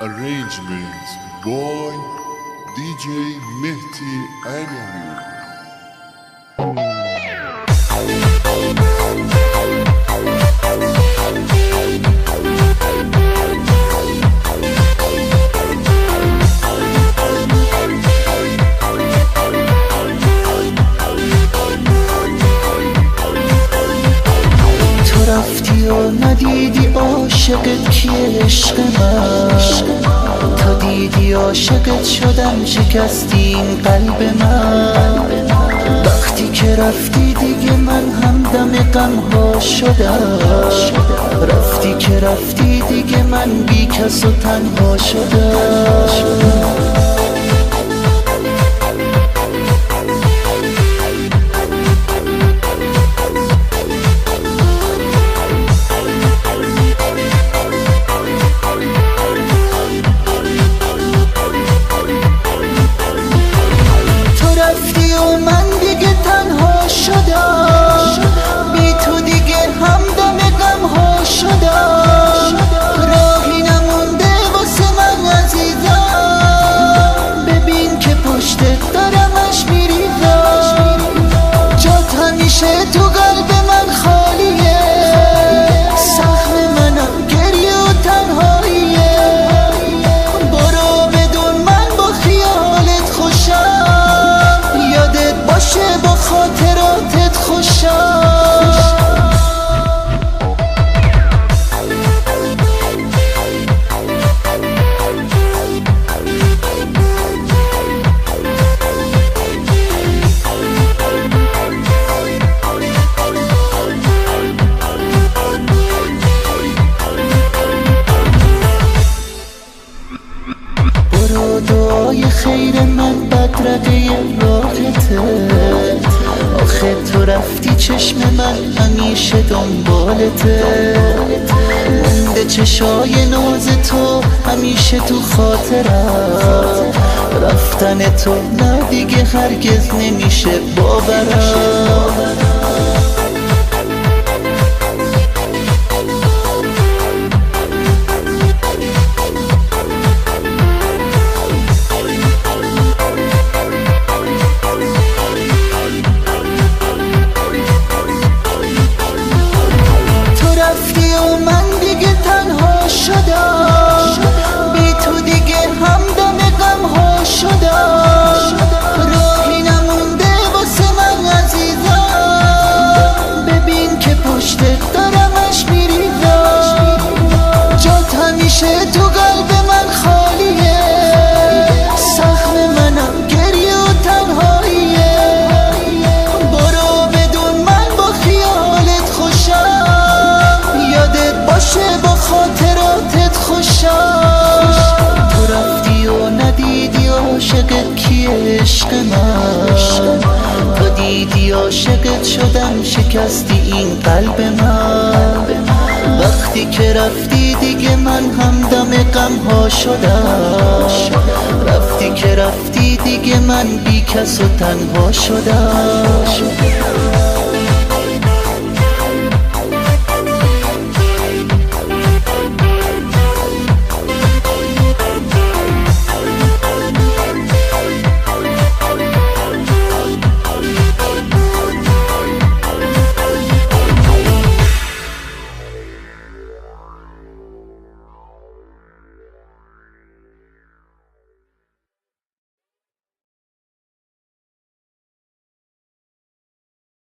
Arrangement by DJ Mehdi Alawi. رفتی و ندیدی عاشقت کیه عشق من، تا دیدی عاشقت شدم شکستی این قلب من. وقتی که رفتی دیگه من همدم غم ها شدم، رفتی که رفتی دیگه من بی کس و تنها شدم. تو قلب من خالیه، سهم منم گریه و تنهاییه. برو بدون من با خیالت خوشم، یادت باشه با خاطراتت خوشم. دعای خیر من بدرقه راحته، آخه تو رفتی چشم من همیشه دنبالته. مونده چشای ناز تو همیشه تو خاطرم، رفتن تو نه دیگه هرگز نمیشه باورم. بی تو دیگه همدم غم ها شدم، راهی نمونده واسه من عزیزم. ببین که پشتت دارمش میریزم، جات همیشه تو قلب من خالیه. سهم منم گریه و تنهاییه. برو بدون من با خیالت خوشم، یادت باشه با خاطراتت خوشم. تو رفتی و ندیدی عاشقت کیه عشق من، تو دیدی عاشقت شدم شکستی این قلب من. وقتی که رفتی دیگه من همدم غم ها شدم، رفتی که رفتی دیگه من بی کس و تنها شدم.